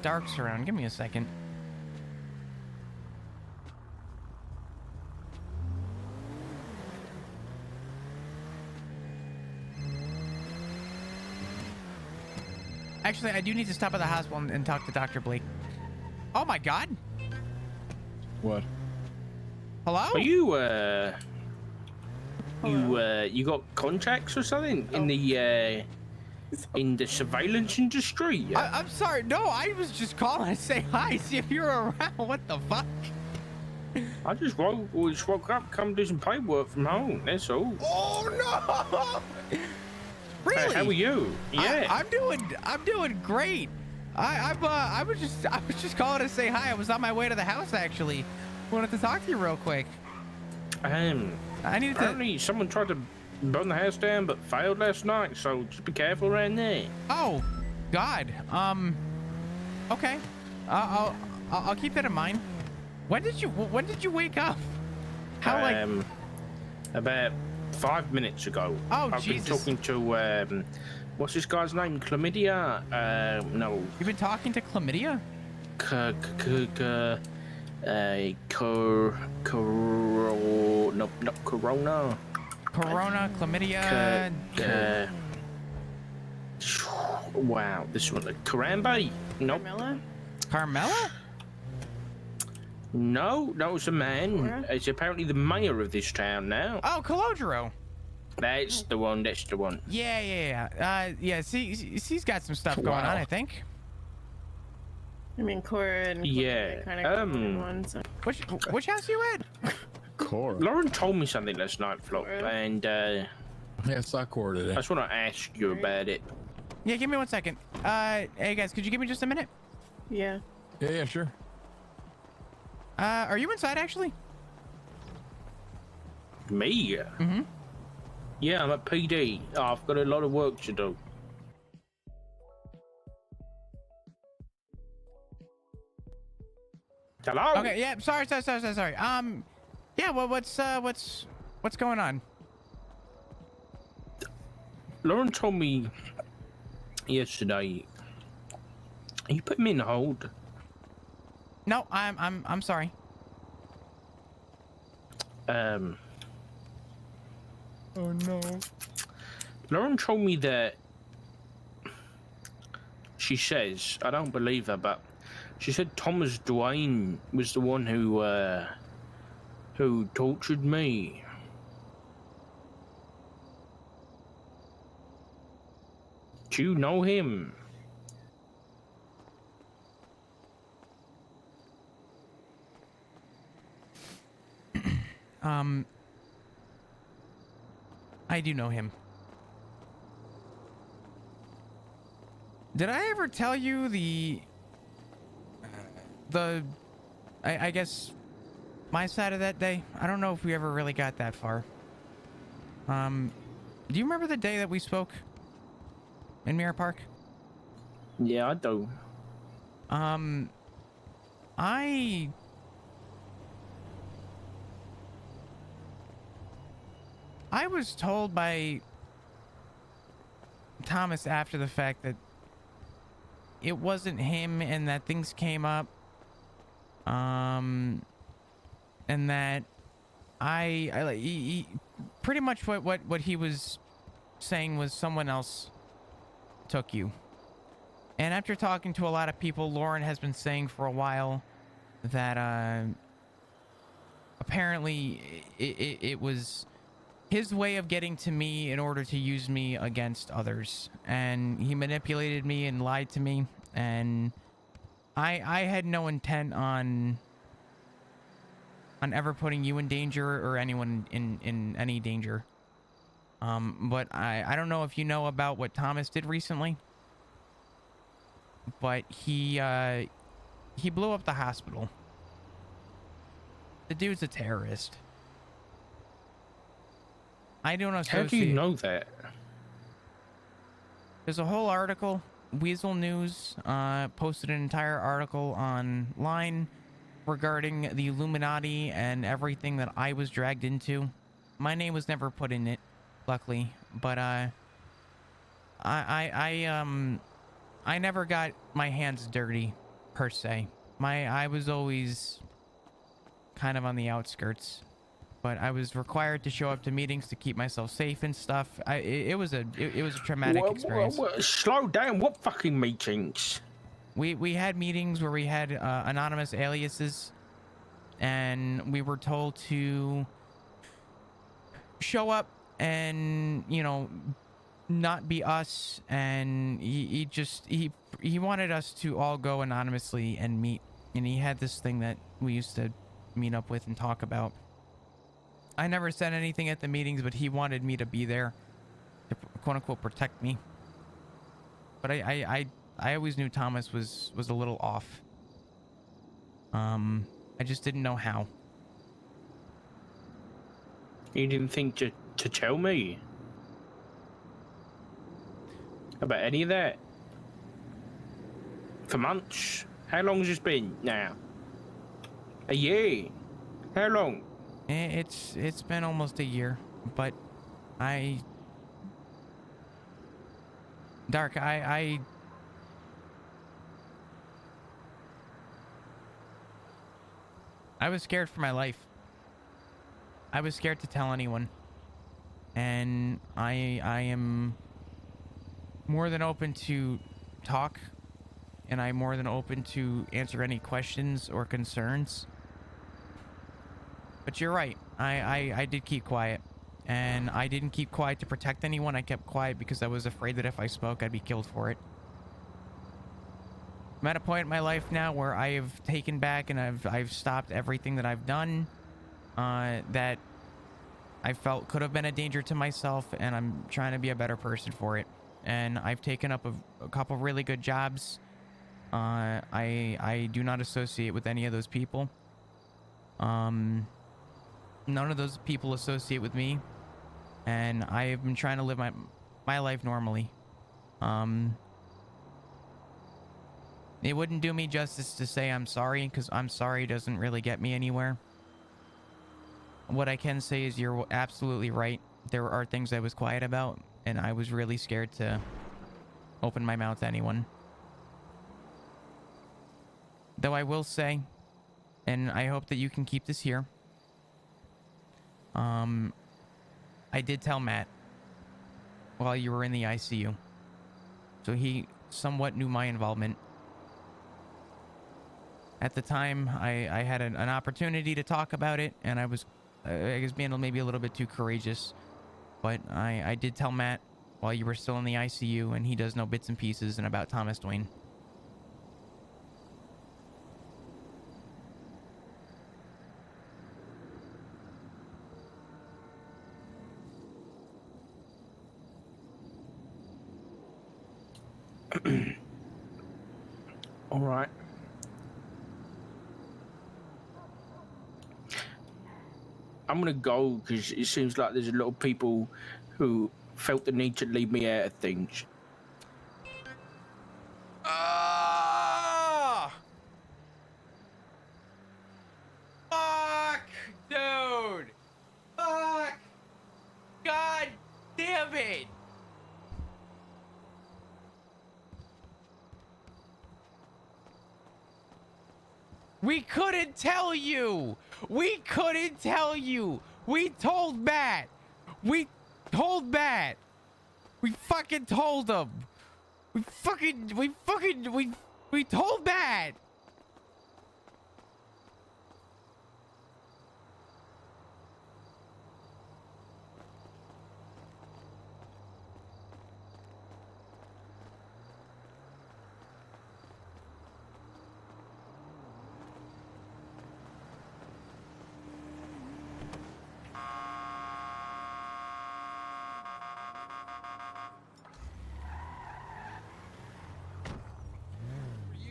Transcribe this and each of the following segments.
darks around. Give me a second. Actually, I do need to stop at the hospital and talk to Dr. Blake. Oh my God. What? Hello? Are you got contacts or something in the surveillance industry? I'm sorry. No, I was just calling to say hi, see if you're around. What the fuck? I just woke up, come do some paperwork from home. That's all. Oh no! Really? How are you? Yeah. I'm doing great. I was just calling to say hi. I was on my way to the house actually. Wanted to talk to you real quick. I needed to. Someone tried to burn the house down, but failed last night. So just be careful around there. Oh, God. Okay. I'll keep that in mind. When did you wake up? How About 5 minutes ago. Oh, I've Jesus. been talking to what's this guy's name? Chlamydia? No. You've been talking to Chlamydia? No, not Corona. Corona, Chlamydia. Wow, this one, Karambe? Nope. Carmela? No, that was a man. Where? It's apparently the mayor of this town now. Oh, Calodro. That's the one. That's the one. Yeah. He's got some stuff going on, I think. I mean, Cora and Yeah. kind of one. So. Which house you at? Cora. Lauren told me something last night, Flop, Cora? and Yeah, I saw Cora today. I just want to ask you about it. Yeah, give me 1 second. Hey guys, could you give me just a minute? Yeah. Yeah, sure. Are you inside actually? Me? Mm-hmm. Yeah, I'm at PD. I've got a lot of work to do. Hello? Okay, yeah, sorry. Yeah, well, what's going on? Lauren told me yesterday. You put me in hold. No, I'm sorry. Oh no. Lauren told me that she says, I don't believe her, but she said Thomas Dwayne was the one who tortured me. Do you know him? I do know him. Did I ever tell you I guess my side of that day? I don't know if we ever really got that far. Do you remember the day that we spoke in Mirror Park? Yeah, I do. I was told by Thomas after the fact that it wasn't him and that things came up. And that he pretty much what he was saying was someone else took you. And after talking to a lot of people, Lauren has been saying for a while that apparently it was his way of getting to me in order to use me against others, and he manipulated me and lied to me, and I had no intent on ever putting you in danger or anyone in any danger. But I don't know if you know about what Thomas did recently, but he blew up the hospital. The dude's a terrorist. I don't associate. How do you know that? There's a whole article. Weasel News posted an entire article online regarding the Illuminati and everything that I was dragged into. My name was never put in it, luckily, but I never got my hands dirty per se. I was always kind of on the outskirts, but I was required to show up to meetings to keep myself safe and stuff. It was a traumatic experience. Slow down. What fucking meetings? We had meetings where we had anonymous aliases, and we were told to show up and, you know, not be us. And he wanted us to all go anonymously and meet. And he had this thing that we used to meet up with and talk about. I never said anything at the meetings, but he wanted me to be there to quote unquote protect me. But I always knew Thomas was a little off. I just didn't know how. You didn't think to tell me about any of that? For months? How long has this been now? A year? How long? It's been almost a year, but Dark, I was scared for my life. I was scared to tell anyone. And I am more than open to talk, and I'm more than open to answer any questions or concerns. But you're right. I did keep quiet. And I didn't keep quiet to protect anyone. I kept quiet because I was afraid that if I spoke, I'd be killed for it. I'm at a point in my life now where I have taken back and I've stopped everything that I've done that I felt could have been a danger to myself, and I'm trying to be a better person for it. And I've taken up a couple really good jobs. I do not associate with any of those people. None of those people associate with me, and I have been trying to live my life normally. It wouldn't do me justice to say I'm sorry, because I'm sorry doesn't really get me anywhere. What I can say is you're absolutely right. There are things I was quiet about, and I was really scared to open my mouth to anyone. Though I will say, and I hope that you can keep this here, I did tell Matt while you were in the ICU. So he somewhat knew my involvement. At the time, I had an opportunity to talk about it, and I was, I guess, being maybe a little bit too courageous. But I did tell Matt while you were still in the ICU, and he does know bits and pieces and about Thomas Dwayne. All right. I'm gonna go because it seems like there's a lot of people who felt the need to leave me out of things. Fuck, dude. Fuck. God damn it. We couldn't tell you. We couldn't tell you. We told Matt. We told Matt. We fucking told him. We told Matt.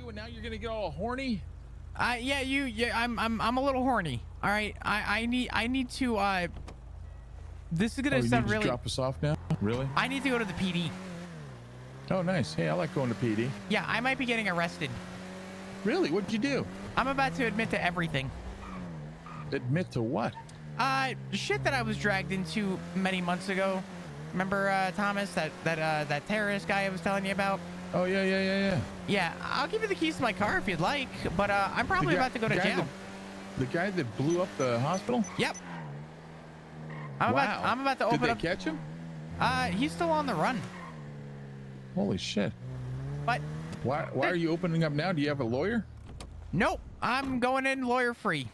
And now you're gonna get all horny. Yeah, I'm a little horny. All right, I need to. This is gonna you sound need to really. drop us off now? Really? I need to go to the PD. Oh, nice. Hey, I like going to PD. Yeah, I might be getting arrested. Really? What'd you do? I'm about to admit to everything. Admit to what? Shit that I was dragged into many months ago. Remember, Thomas, that terrorist guy I was telling you about? Oh, yeah. Yeah, I'll give you the keys to my car if you'd like, but I'm probably about to go to jail. The guy that blew up the hospital? Yep. Wow. I'm about to open Did up. they catch him? He's still on the run. Holy shit. But Why are you opening up now? Do you have a lawyer? nope, I'm going in lawyer free.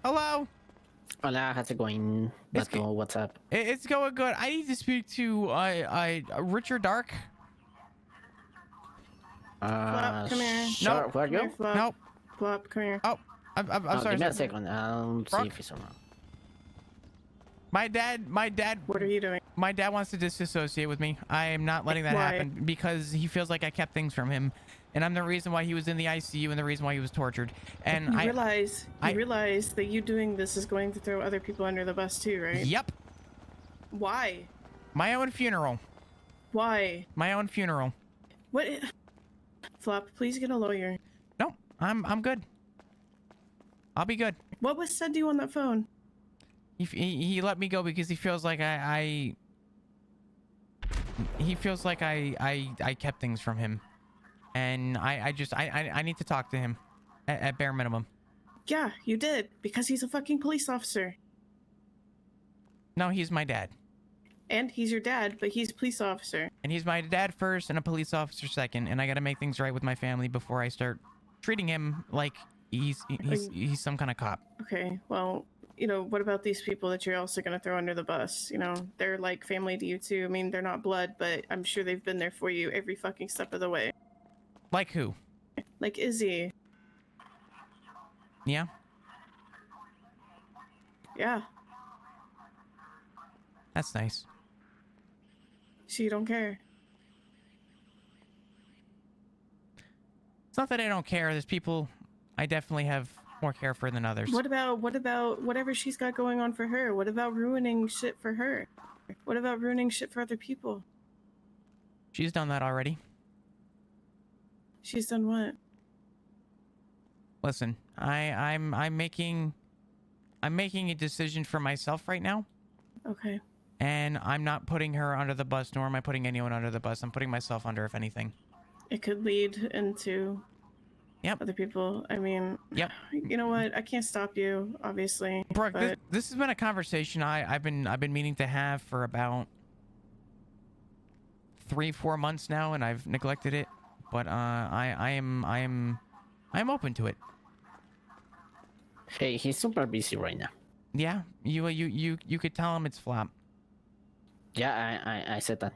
Hello. Hola, how's it going? It's Bato, what's up? It's going good. I need to speak to Richard Dark. Flop, come here. Sure, Nope. where are Come here, you? Flop. Nope. Flop, come here. Oh, I'm Oh, sorry. give me a sir. second. I'll see Brock? if he's around. My dad. What are you doing? My dad wants to disassociate with me. I am not letting that Why? happen because he feels like I kept things from him, and I'm the reason why he was in the ICU and the reason why he was tortured. And You I realize I- that you doing this is going to throw other people under the bus too, right? Yep, Why? my own funeral. Why? My own funeral. What? Flop, please get a lawyer. No, I'm good. I'll be good. What was said to you on that phone? He let me go because he feels like he feels like I kept things from him, and I need to talk to him at bare minimum. Yeah, you did, because he's a fucking police officer. No, he's my dad, And he's your dad, but he's a police officer. and he's my dad first and a police officer second, and I got to make things right with my family before I start treating him like he's some kind of cop. Okay, well, you know, what about these people that you're also going to throw under the bus? You know, they're like family to you too. I mean, they're not blood, but I'm sure they've been there for you every fucking step of the way. Like who? Like Izzy. Yeah. Yeah. That's nice. So you don't care. It's not that I don't care. There's people I definitely have more care for than others. What about whatever she's got going on for her? What about ruining shit for her? What about ruining shit for other people? She's done that already. She's done what? Listen, I'm making a decision for myself right now, Okay. and I'm not putting her under the bus, nor am I putting anyone under the bus. I'm putting myself under, if anything. It could lead into Yep. other people. I mean, Yep. you know what? I can't stop you, obviously. Brooke, but this has been a conversation I've been meaning to have for about 3-4 months now, and I've neglected it. But I'm open to it. Hey, he's super busy right now. Yeah, you could tell him it's flop. Yeah, I said that.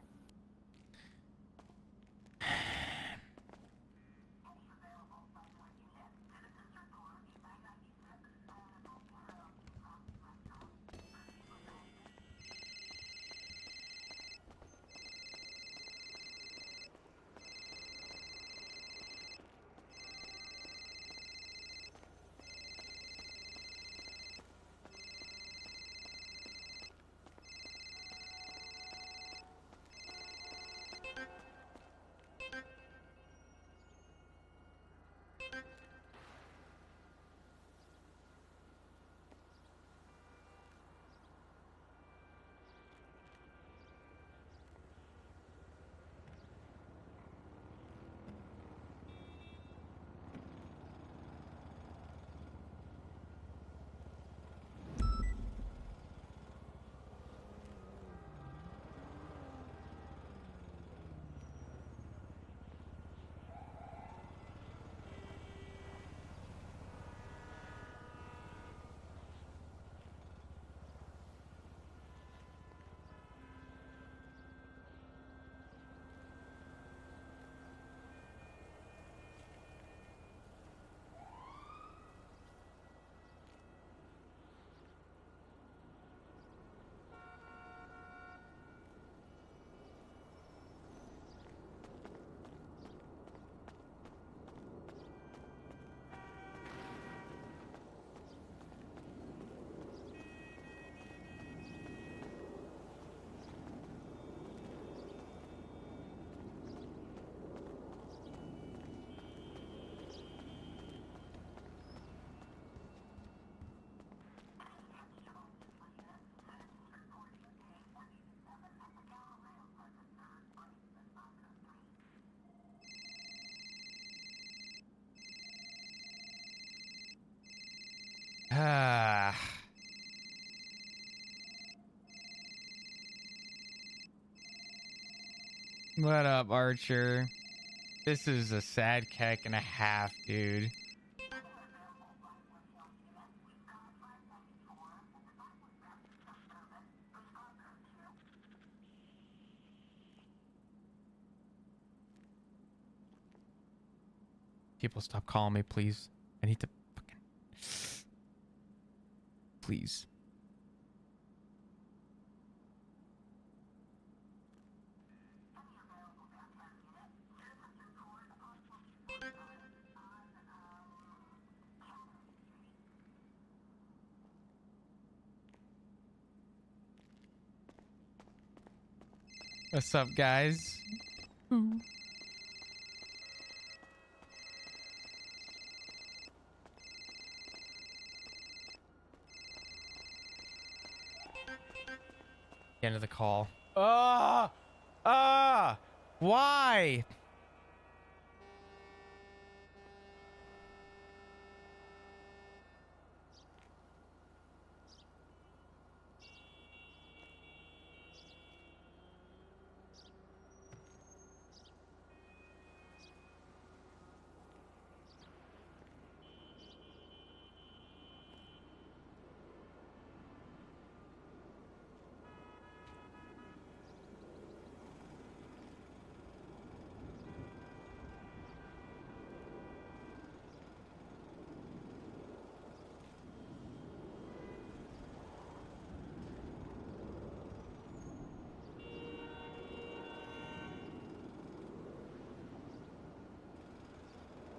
What up, Archer? This is a sad keck and a half, dude. People, stop calling me, please. I need to fucking... Please. What's up, guys? End of the call. Why?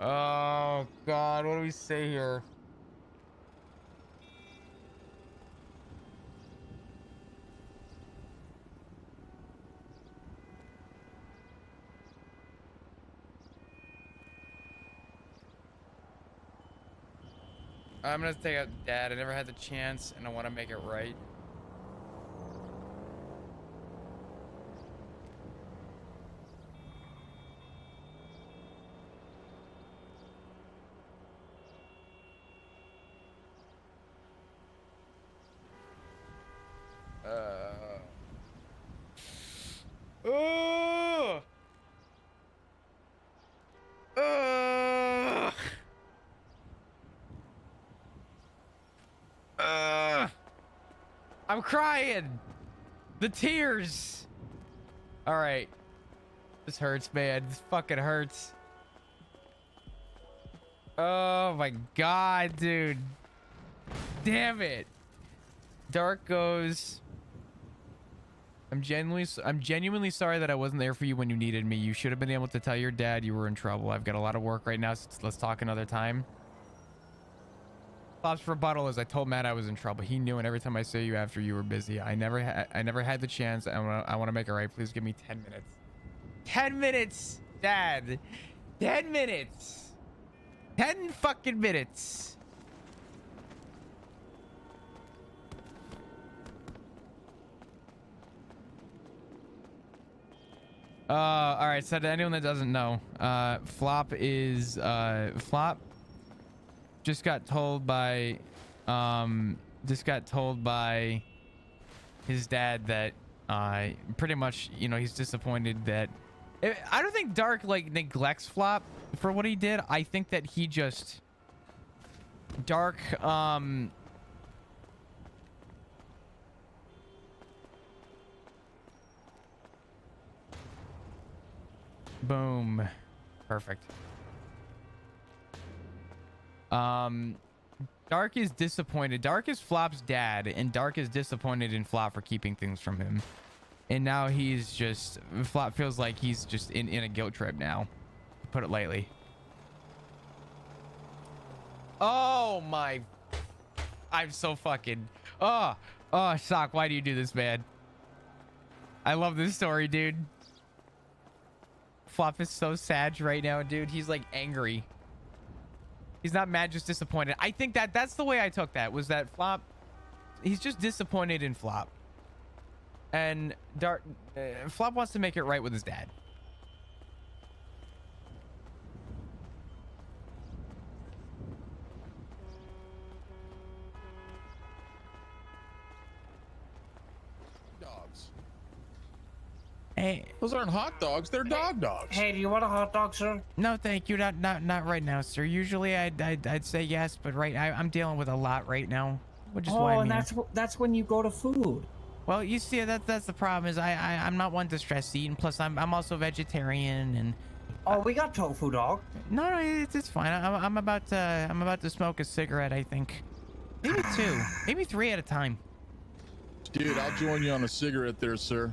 Oh God, what do we say here? I'm gonna take out Dad. I never had the chance, and I want to make it right. Oh! I'm crying. The tears. All right. This hurts, man. This fucking hurts. Oh my God, dude. Damn it. Dark goes. I'm genuinely sorry that I wasn't there for you when you needed me. You should have been able to tell your dad you were in trouble. I've got a lot of work right now, so let's talk another time. Bob's rebuttal is I told Matt I was in trouble. He knew, and every time I saw you after you were busy. I never had the chance. I want to make it right. Please give me 10 minutes. 10 minutes, Dad. 10 minutes. 10 fucking minutes. All right, so to anyone that doesn't know, Flop just got told by his dad that pretty much, you know, he's disappointed that I don't think Dark like neglects Flop for what he did. I think that he just Dark boom. Perfect. Dark is disappointed. Dark is Flop's dad, and Dark is disappointed in Flop for keeping things from him. And now he's just... Flop feels like he's just in a guilt trip now, to put it lightly. Oh my... I'm so fucking... Oh, Sock, why do you do this, man? I love this story, dude. Flop is so sad right now, dude. He's like angry. He's not mad, just disappointed. I think that's the way I took that, was that Flop, he's just disappointed in Flop. And Flop wants to make it right with his dad. Dogs. Hey, Those aren't hot dogs. They're dog dogs. Hey, do you want a hot dog, sir? no, thank you. Not right now, sir. Usually I'd say yes, but I'm dealing with a lot right now, which is why Oh, I'm and here. that's when you go to food. Well, you see, that's the problem is I'm not one to stress eat, and plus I'm also vegetarian, and Oh, we got tofu dog. no, it's fine. I'm about to smoke a cigarette. I think maybe two, maybe three at a time. Dude, I'll join you on a cigarette there, sir.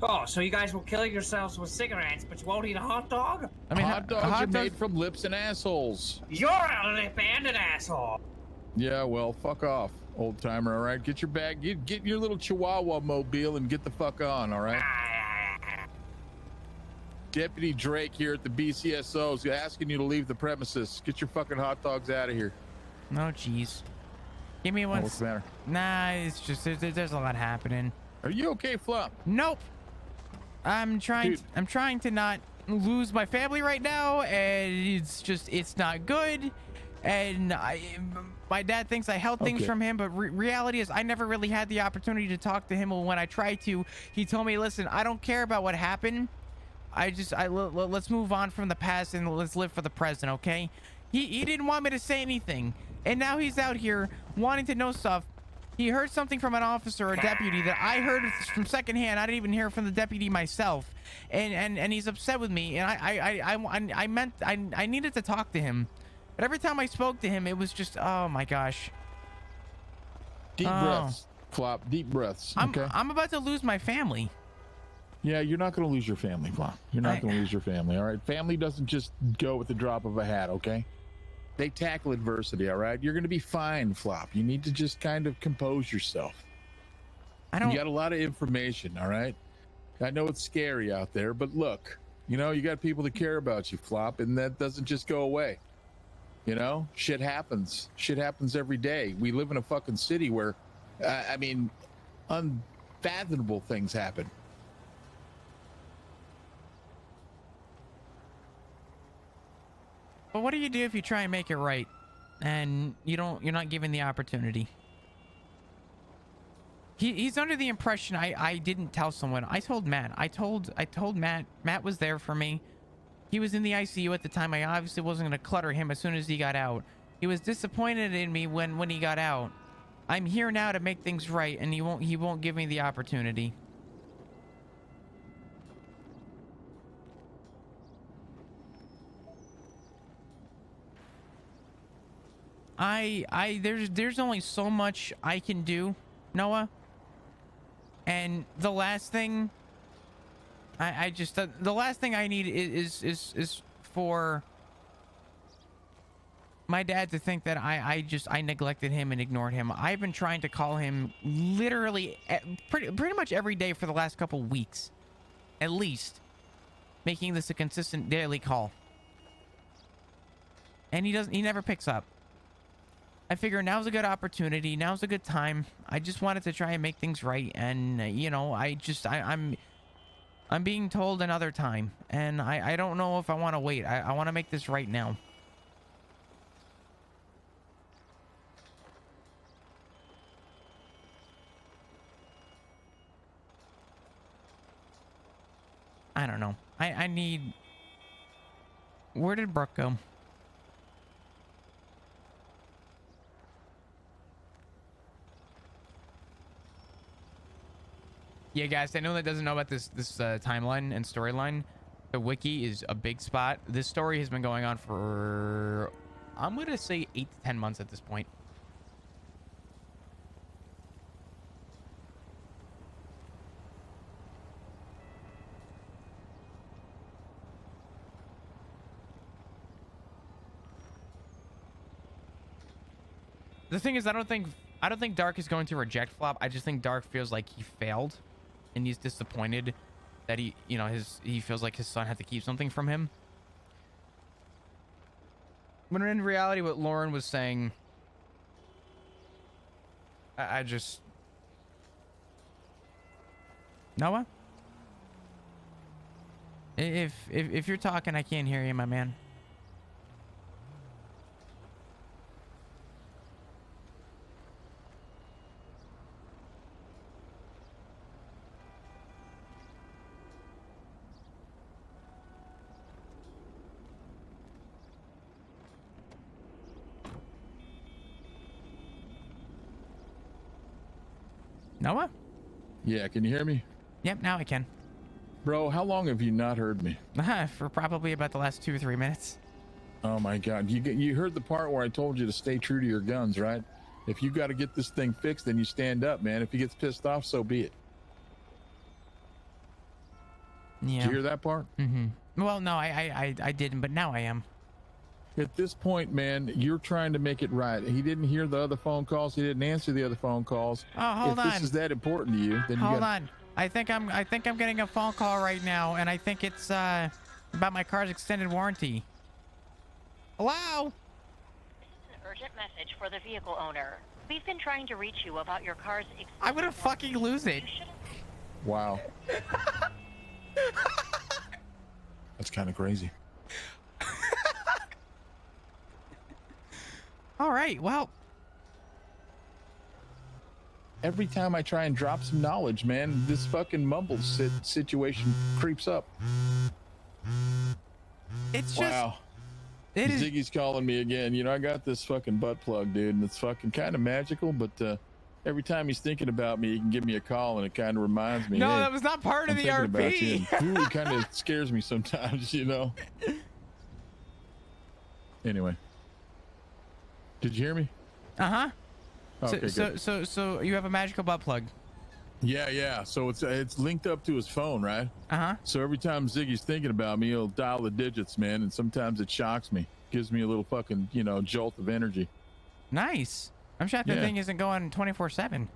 Oh, so you guys will kill yourselves with cigarettes, but you won't eat a hot dog? I mean, hot dogs are made from lips and assholes. You're a lip-banded asshole. Yeah, well, fuck off, old timer. All right, get your bag, get your little Chihuahua mobile, and get the fuck on. All right. Deputy Drake here at the BCSO is asking you to leave the premises. Get your fucking hot dogs out of here. No, jeez. Give me one. What's the matter? Nah, it's just there's a lot happening. Are you okay, Flop? Nope. I'm trying. Dude. I'm trying to not lose my family right now, and it's not good. And my dad thinks I held things Okay. from him, but reality is I never really had the opportunity to talk to him. When I tried to, he told me, "Listen, I don't care about what happened. Let's move on from the past and let's live for the present, okay?" He didn't want me to say anything, and now he's out here wanting to know stuff. He heard something from an officer or deputy that I heard from secondhand. I didn't even hear from the deputy myself, and he's upset with me. And I needed to talk to him, but every time I spoke to him, it was just, oh my gosh. Deep breaths, Flop. Deep breaths. Okay. I'm about to lose my family. Yeah, you're not going to lose your family, Flop. You're not going to lose your family. All right. Family doesn't just go with the drop of a hat. Okay. They tackle adversity. All right. You're going to be fine, Flop. You need to just kind of compose yourself. I don't. You got a lot of information. All right. I know it's scary out there, but look, you got people that care about you, Flop, and that doesn't just go away. Shit happens. Shit happens every day. We live in a fucking city where, unfathomable things happen. But what do you do if you try and make it right, and you're not given the opportunity? He's under the impression I didn't tell someone. I told Matt. I told Matt. Matt was there for me. He was in the ICU at the time. I obviously wasn't going to clutter him as soon as he got out. He was disappointed in me when he got out. I'm here now to make things right, and he won't give me the opportunity. There's only so much I can do, Noah. And the last thing the last thing I need is for my dad to think that I neglected him and ignored him. I've been trying to call him literally pretty much every day for the last couple weeks, at least, making this a consistent daily call. And he never picks up. I figure now's a good opportunity. Now's a good time. I just wanted to try and make things right. And, I'm being told another time. And I don't know if I want to wait. I want to make this right now. I don't know. I need... Where did Brooke go? Yeah, guys, I know that doesn't know about this timeline and storyline. The wiki is a big spot. This story has been going on for, I'm going to say 8 to 10 months at this point. The thing is, I don't think Dark is going to reject Flop. I just think Dark feels like he failed. And he's disappointed that he feels like his son had to keep something from him. When in reality, what Lauren was saying, I just... Noah? If you're talking, I can't hear you, my man. Noah? Yeah, can you hear me? Yep, now I can. Bro, how long have you not heard me? For probably about the last 2 or 3 minutes. Oh my God. You heard the part where I told you to stay true to your guns, right? If you got to get this thing fixed, then you stand up, man. If he gets pissed off, so be it. Yeah. Did you hear that part? Mm-hmm. Well, no, I didn't, but now I am. At this point, man, you're trying to make it right. He didn't hear the other phone calls. He didn't answer the other phone calls. Oh, hold on. If this is that important to you, then Hold you got. on. I think I'm getting a phone call right now, and I think it's about my car's extended warranty. Hello? This is an urgent message for the vehicle owner. We've been trying to reach you about your car's extended I'm gonna fucking lose it. Wow. That's kind of crazy. All right, well. Every time I try and drop some knowledge, man, this fucking mumble situation creeps up. It's just. Wow. It is. Ziggy's calling me again. You know, I got this fucking butt plug, dude, and it's fucking kind of magical, but every time he's thinking about me, he can give me a call, and it kind of reminds me. No, hey, that was not part of I'm the thinking about you. RP. And, ooh, it kind of scares me sometimes, you know. Anyway. Did you hear me? Uh-huh. Okay, good. So you have a magical butt plug. Yeah. So it's linked up to his phone, right? Uh-huh. So every time Ziggy's thinking about me, he'll dial the digits, man, and sometimes it shocks me. Gives me a little fucking, jolt of energy. Nice. I'm shocked the thing isn't going 24/7.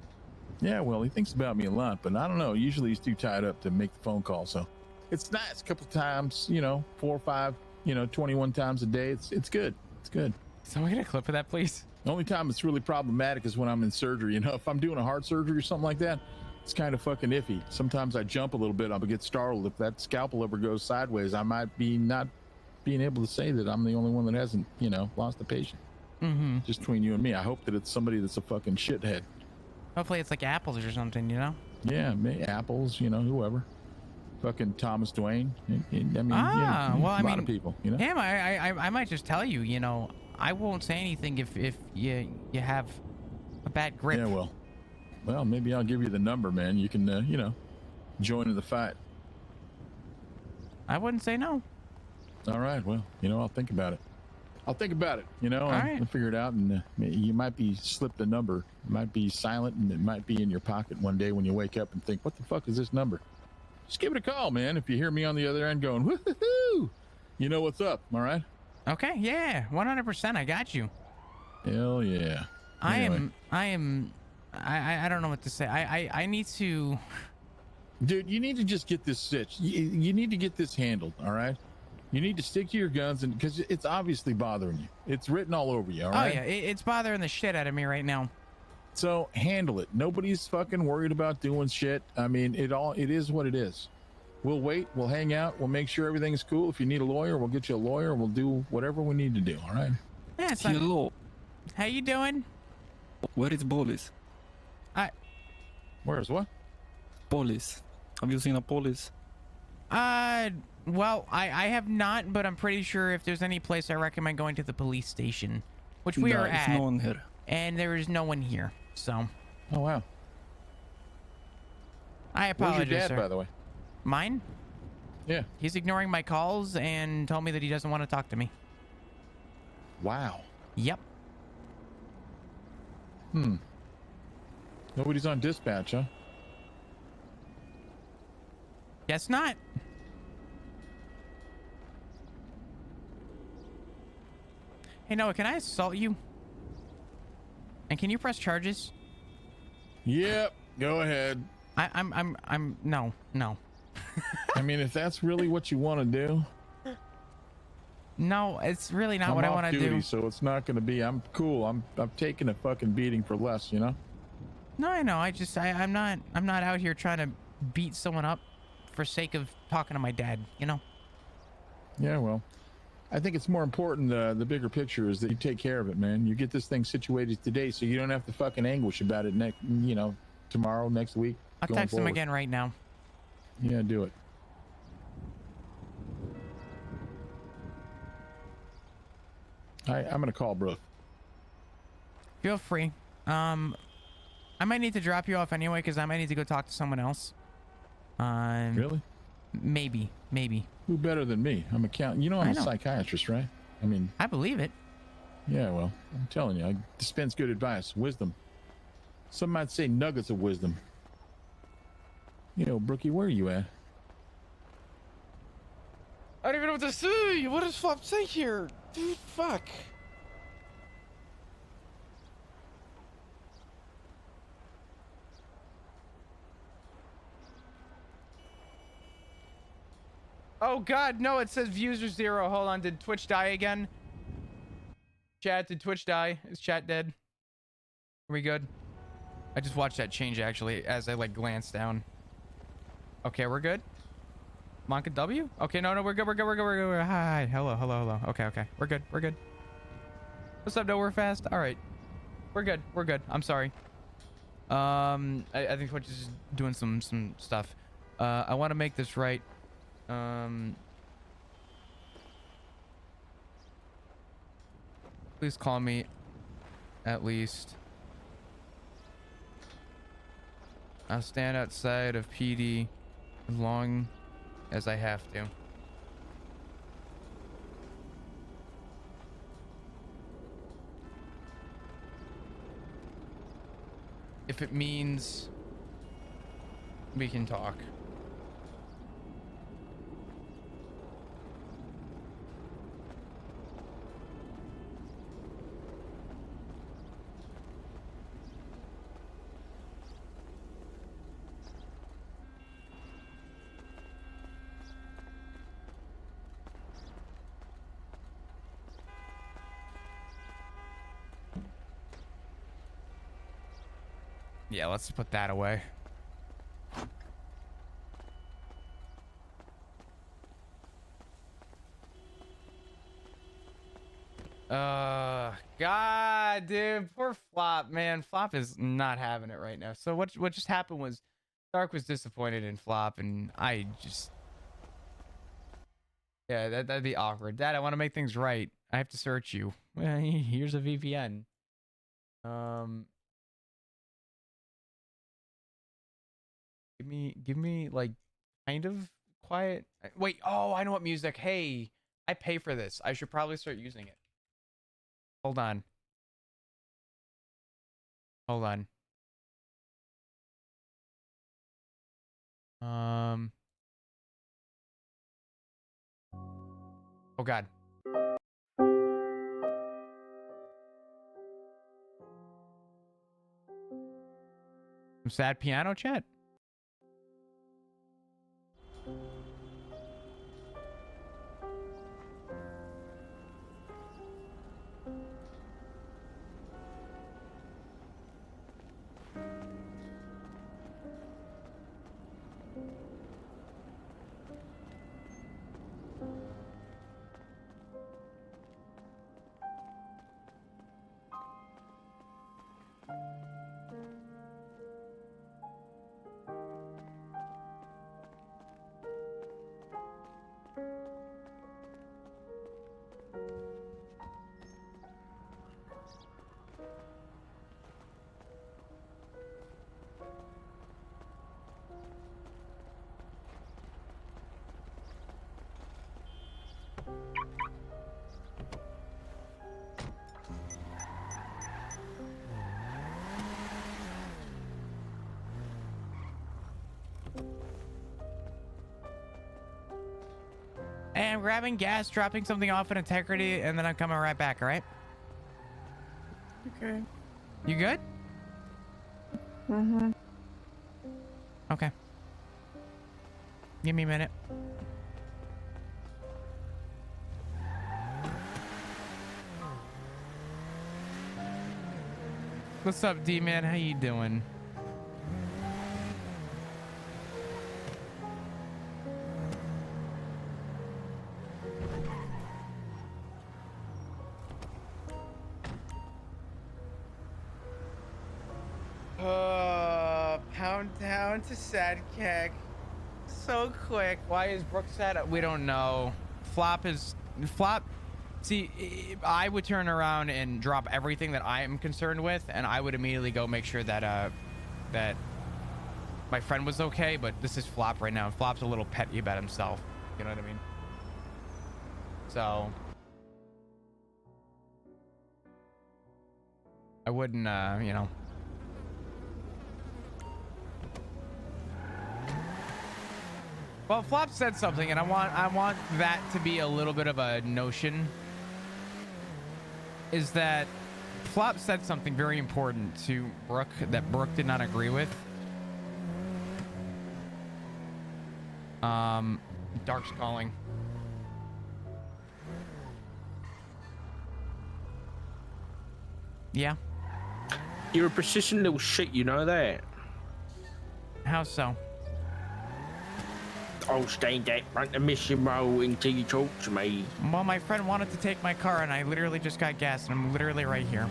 Yeah, well, he thinks about me a lot, but I don't know. Usually he's too tied up to make the phone call, so it's nice. A couple of times, 4 or 5, 21 times a day. It's good. It's good. So we get a clip of that, please. The only time it's really problematic is when I'm in surgery. If I'm doing a heart surgery or something like that, it's kind of fucking iffy. Sometimes I jump a little bit. I'll get startled. If that scalpel ever goes sideways, I might be not being able to say that I'm the only one that hasn't, lost a patient. Mm-hmm. Just between you and me. I hope that it's somebody that's a fucking shithead. Hopefully it's like apples or something, Yeah, apples, whoever. Fucking Thomas Dwayne. A lot of people, Him, I might just tell you, I won't say anything if you have a bad grip. Yeah, well, maybe I'll give you the number, man. You can, join in the fight. I wouldn't say no. All right, well, I'll think about it. All right. I'll figure it out, and you might be slipped a number. It might be silent, and it might be in your pocket one day when you wake up and think, what the fuck is this number? Just give it a call, man. If you hear me on the other end going, woohoo, you know what's up, all right? Okay, yeah, 100%. I got you. Hell yeah. Anyway. I don't know what to say. I need to. Dude, you need to just get this stitched. You need to get this handled, all right? You need to stick to your guns, and because it's obviously bothering you. It's written all over you, all right? Oh yeah, it's bothering the shit out of me right now. So handle it. Nobody's fucking worried about doing shit. I mean, it is what it is. We'll wait. We'll hang out. We'll make sure everything's cool. If you need a lawyer, we'll get you a lawyer. We'll do whatever we need to do. All right. Yeah. Hello. How you doing? Where is police? Where's what? Police. Have you seen a police? Well, I have not, but I'm pretty sure if there's any place, I recommend going to the police station, which we are at. There's no one here. And there is no one here, so. Oh wow. I apologize, Where's your dad, sir. by the way? Mine? Yeah. He's ignoring my calls and told me that he doesn't want to talk to me. Wow. Yep. Nobody's on dispatch, huh? Guess not. Hey Noah, can I assault you? And can you press charges? Yep. Go ahead. I'm no. I mean, if that's really what you want to do. No, it's really not I'm what I off want to duty, do. so it's not going to be. I'm cool. I'm taking a fucking beating for less, No, I know. I'm not out here trying to beat someone up for sake of talking to my dad, Yeah, well, I think it's more important. The bigger picture is that you take care of it, man. You get this thing situated today, so you don't have to fucking anguish about it tomorrow, next week. I'll text him again right now. Yeah, do it. I'm gonna call Brooke. Feel free. I might need to drop you off anyway because I might need to go talk to someone else. Really? Maybe. Who better than me? I'm a count. You know I'm I a know. psychiatrist, right? I mean, I believe it. yeah. Well, I'm telling you, I dispense good advice, wisdom. Some might say nuggets of wisdom. You know, Brookie, where are you at? I don't even know what to say. What does Flop say here? Dude, fuck. Oh God, no! It says views are 0. Hold on, did Twitch die again? Chat, did Twitch die? Is chat dead? Are we good? I just watched that change actually as I like glanced down. Okay, we're good. Monka W? Okay, no, we're good. We're good. Hi, hello. Okay, we're good. What's up, Nowhere Fast? All right, we're good. I'm sorry. I think Twitch is just doing some stuff. I want to make this right. Please call me at least. I'll stand outside of PD as long as I have to. If it means we can talk. Yeah, let's put that away. God, dude, poor Flop, man. Flop is not having it right now. So what just happened was Dark was disappointed in Flop, and I just, yeah, that'd be awkward. Dad, I want to make things right. I have to search you. Well, here's a VPN. Give me like kind of quiet. Wait, oh, I know what music. Hey, I pay for this. I should probably start using it. Hold on. Oh God. Some sad piano chat. Hey, I'm grabbing gas, dropping something off in Integrity, and then I'm coming right back, all right? Okay. You good? Mm-hmm. Okay. Give me a minute. What's up, D-Man? How you doing? Pound down to sad keg. So quick. Why is Brooke sad? We don't know. Flop. See, I would turn around and drop everything that I am concerned with, and I would immediately go make sure that that my friend was okay, but this is Flop right now. And Flop's a little petty about himself. You know what I mean? So I wouldn't, you know. Well, Flop said something, and I want that to be a little bit of a notion. Is that Flop said something very important to Brooke that Brooke did not agree with. Dark's calling. Yeah. You're a persistent little shit, you know that? How so? I'll stand that front of mission row until you talk to me. Well, my friend wanted to take my car, and I literally just got gas, and I'm literally right here.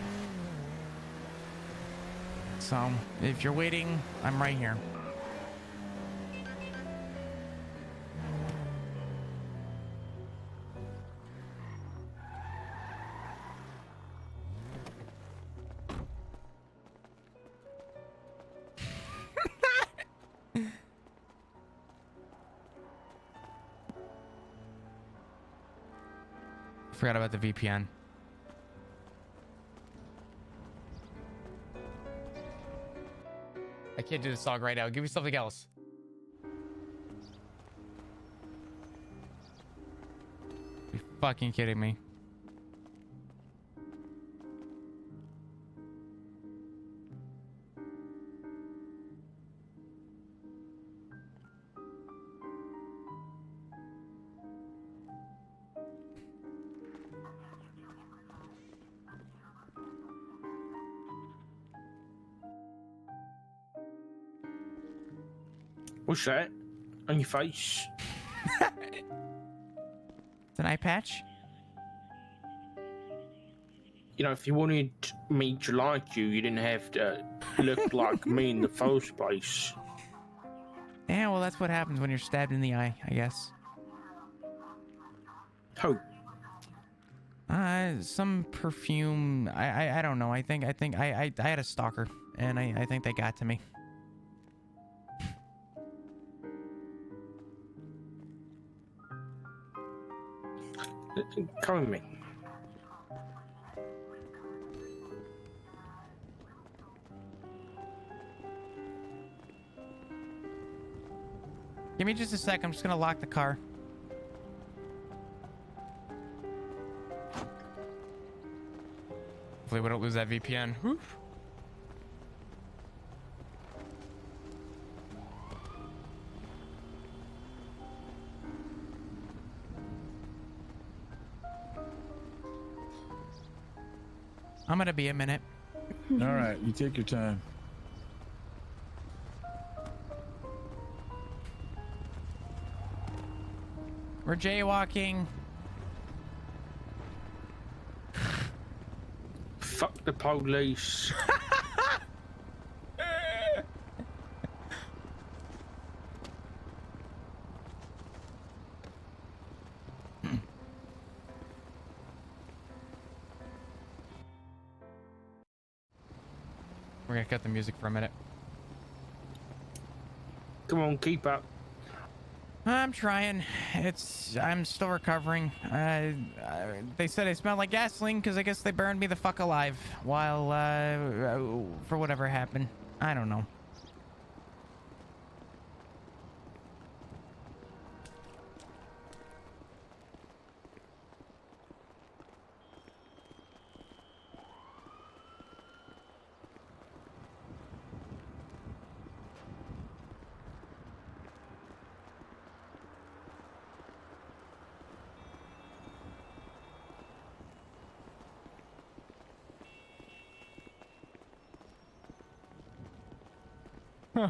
So, if you're waiting, I'm right here. Forgot about the VPN. I can't do this song right now. Give me something else. You fucking kidding me? What's that? On your face? It's an eye patch? You know, if you wanted me to like you, you didn't have to look like me in the first place. Yeah, well, that's what happens when you're stabbed in the eye, I guess. Who? Some perfume. I don't know. I think I had a stalker, and I think they got to me. Come with me. Give me just a sec. I'm just gonna lock the car. Hopefully we don't lose that VPN. Whew. I'm gonna be a minute. All right, you take your time. We're jaywalking. Fuck the police. We're gonna cut the music for a minute. Come on, keep up. I'm trying. I'm still recovering. They said I smelled like gasoline because I guess they burned me the fuck alive while, for whatever happened. I don't know.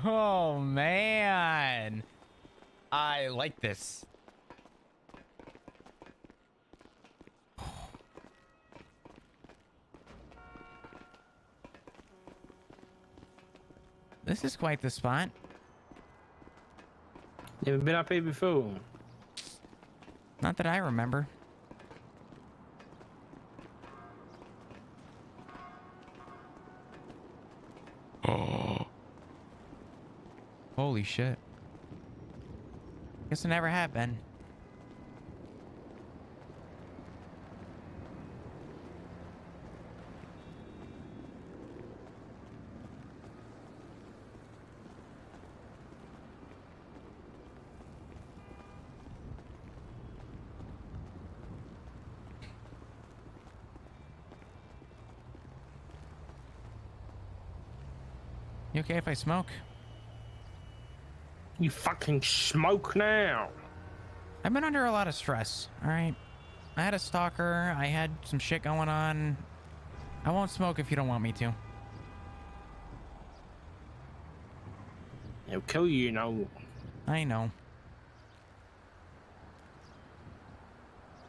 Oh, man. I like this. This is quite the spot. Never been up here before. Not that I remember. Oh. Holy shit. Guess I never have been. You okay if I smoke? You fucking smoke now. I've been under a lot of stress, alright? I had a stalker, I had some shit going on. I won't smoke if you don't want me to. He'll kill you, you know. I know.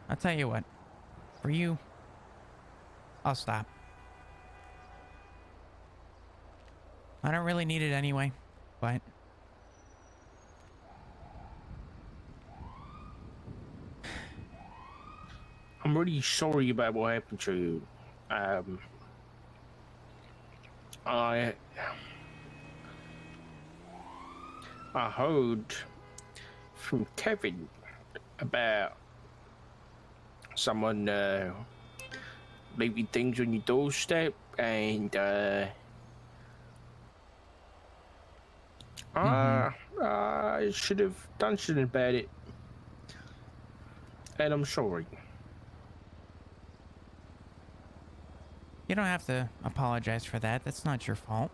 I'll tell you what. For you, I'll stop. I don't really need it anyway, but... I'm really sorry about what happened to you. I heard from Kevin about someone leaving things on your doorstep, and I should have done something about it, and I'm sorry. You don't have to apologize for that. That's not your fault.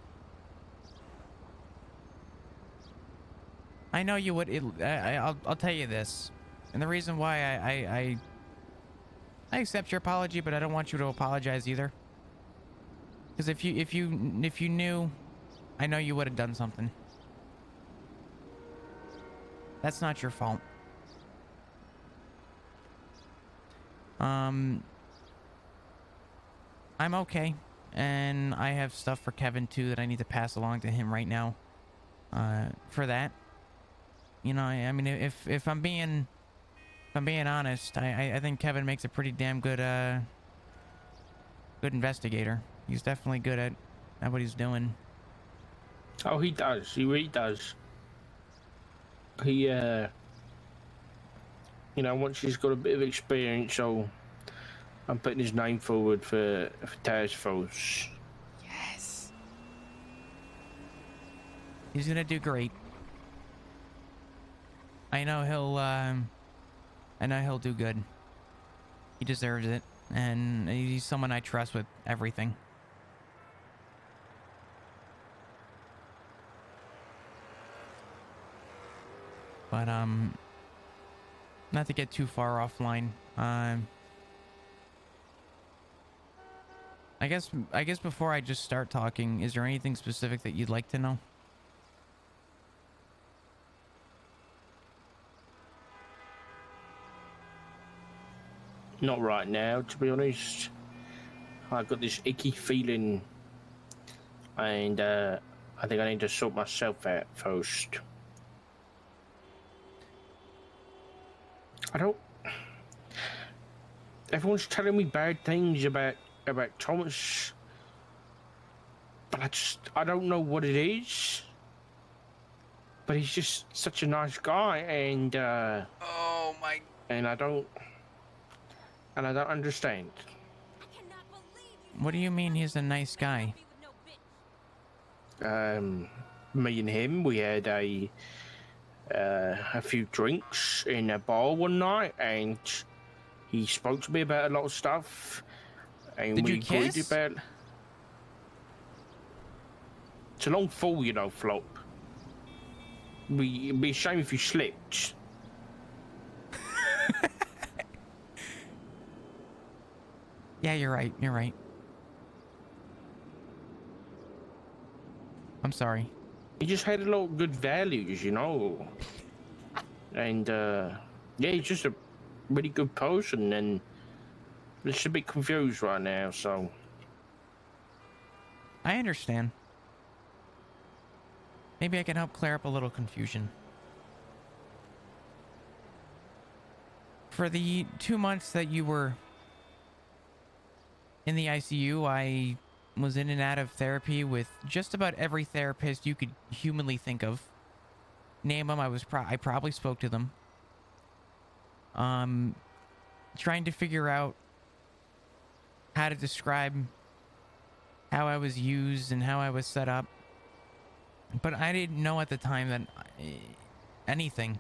I know you would. I'll tell you this, and the reason why I accept your apology, but I don't want you to apologize either. Because if you knew, I know you would have done something. That's not your fault. I'm okay, and I have stuff for Kevin too that I need to pass along to him right now. For that, you know, I mean, if I'm being honest, I think Kevin makes a pretty damn good good investigator. He's definitely good at what he's doing. Oh, he does. He really does. He, you know, once he's got a bit of experience, so I'm putting his name forward for task force. Yes. He's gonna do great. I know he'll do good. He deserves it, and he's someone I trust with everything. But not to get too far offline. I guess before I just start talking, is there anything specific that you'd like to know? Not right now, to be honest. I've got this icky feeling, and I think I need to sort myself out first. I don't... Everyone's telling me bad things about Thomas, but I don't know what it is. But he's just such a nice guy, and Oh my... and I don't understand. What do you mean he's a nice guy? Me and him, we had a few drinks in a bar one night, and he spoke to me about a lot of stuff. And Did we you agreed kiss? about... It's a long fall, you know, Flop. It'd be a shame if you slipped. Yeah, you're right. You're right. I'm sorry. He just had a lot of good values, you know. And yeah, he's just a really good person, and just a bit confused right now, so... I understand. Maybe I can help clear up a little confusion. For the 2 months that you were in the ICU, I was in and out of therapy with just about every therapist you could humanly think of. name them. I probably spoke to them. Trying to figure out how to describe how I was used and how I was set up. But I didn't know at the time that anything.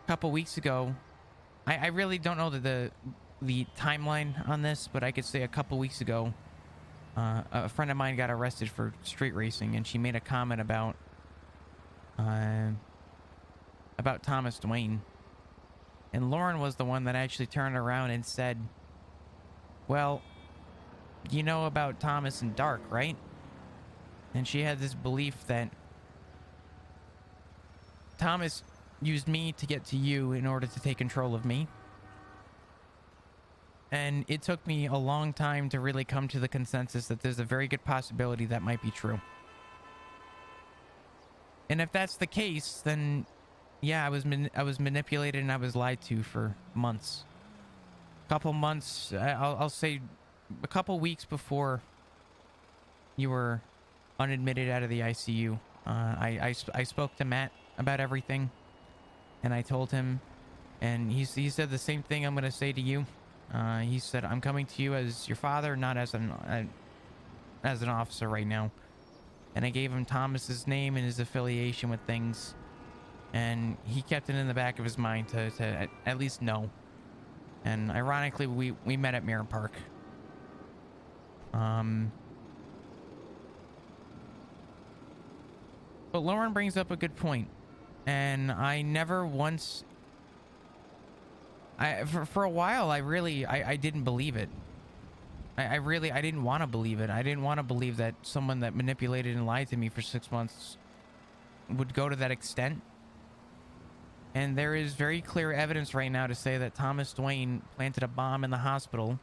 A couple weeks ago, I really don't know the timeline on this, but I could say a couple weeks ago, a friend of mine got arrested for street racing, and she made a comment about Thomas Dwayne. And Lauren was the one that actually turned around and said, well, you know about Thomas and Dark, right? And she had this belief that Thomas used me to get to you in order to take control of me. And it took me a long time to really come to the consensus that there's a very good possibility that might be true. And if that's the case, then yeah, I was manipulated and I was lied to for months. Couple months, I'll say a couple weeks before you were unadmitted out of the ICU. I spoke to Matt about everything, and I told him, and he said the same thing I'm going to say to you. He said, I'm coming to you as your father, not as an officer right now. And I gave him Thomas's name and his affiliation with things, and he kept it in the back of his mind to at least know. And ironically, we met at Mirror Park. But Lauren brings up a good point, and I never once, for a while, I didn't believe it. I didn't want to believe it. I didn't want to believe that someone that manipulated and lied to me for 6 months would go to that extent. And there is very clear evidence right now to say that Thomas Dwayne planted a bomb in the hospital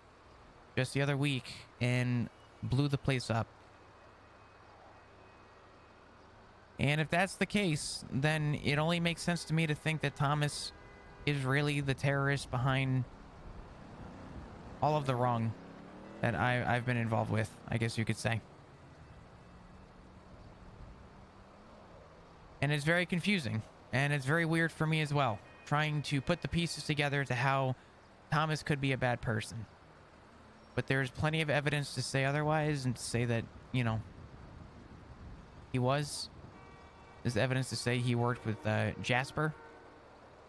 just the other week and blew the place up. And if that's the case, then it only makes sense to me to think that Thomas is really the terrorist behind all of the wrong that I've been involved with, I guess you could say. And it's very confusing, and it's very weird for me as well, trying to put the pieces together to how Thomas could be a bad person. But there's plenty of evidence to say otherwise, and to say that, you know, he was. There's evidence to say he worked with Jasper.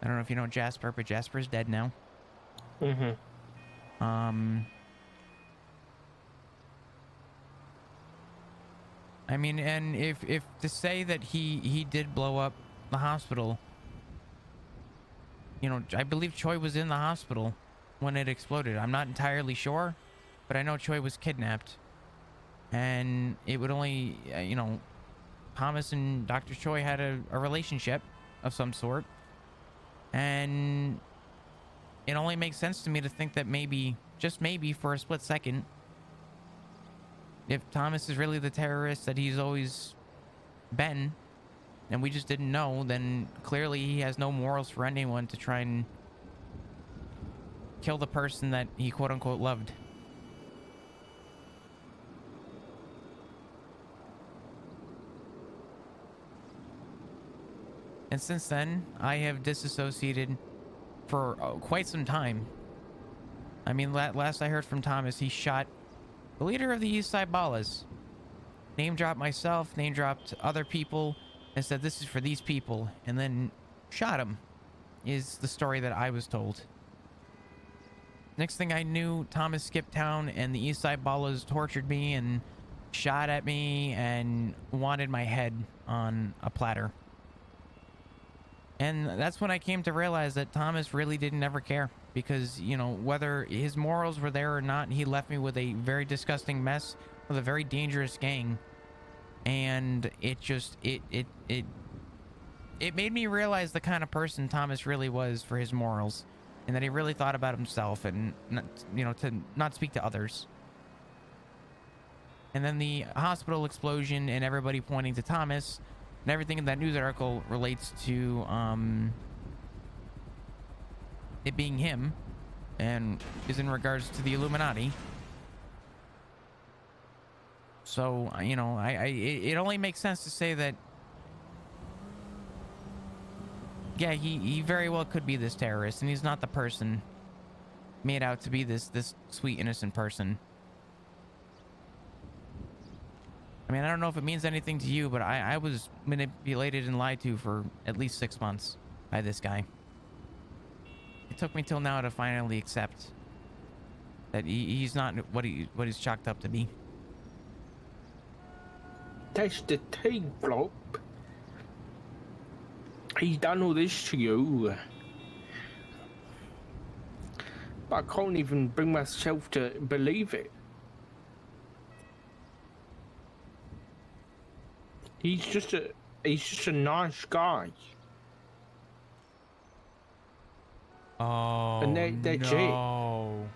I don't know if you know Jasper, but Jasper's dead now. Mm-hmm. I mean, and if to say that he did blow up the hospital, you know, I believe Choi was in the hospital when it exploded. I'm not entirely sure, but I know Choi was kidnapped, and it would only, you know, Thomas and Dr. Choi had a relationship of some sort, and it only makes sense to me to think that maybe, just maybe for a split second, if Thomas is really the terrorist that he's always been, and we just didn't know, then clearly he has no morals for anyone to try and kill the person that he quote-unquote loved. And since then, I have disassociated for quite some time. I mean, last I heard from Thomas, he shot the leader of the East Side Ballas. Name dropped myself, name dropped other people, and said this is for these people, and then shot him, is the story that I was told. Next thing I knew, Thomas skipped town, and the East Side Ballas tortured me and shot at me and wanted my head on a platter. And that's when I came to realize that Thomas really didn't ever care, because, you know, whether his morals were there or not, he left me with a very disgusting mess with a very dangerous gang. And it just, it made me realize the kind of person Thomas really was for his morals, and that he really thought about himself and, not, you know, to not speak to others. And then the hospital explosion and everybody pointing to Thomas, and everything in that news article relates to it being him, and is in regards to the Illuminati. So, you know, it only makes sense to say that yeah, he very well could be this terrorist, and he's not the person made out to be this sweet, innocent person. I mean, I don't know if it means anything to you, but I was manipulated and lied to for at least 6 months by this guy. It took me till now to finally accept that he's not what he's chalked up to be. That's the thing, Flop. He's done all this to you. But I can't even bring myself to believe it. He's just a nice guy. Oh, And that's it. no.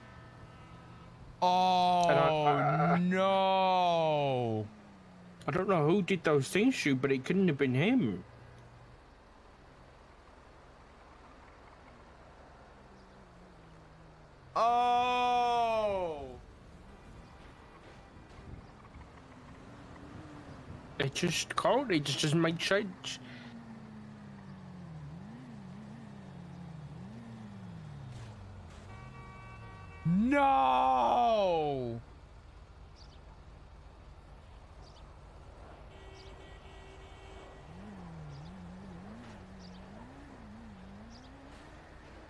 Oh, no. I don't know who did those things to you, but it couldn't have been him. Oh. It just can't. It just doesn't make sense. No.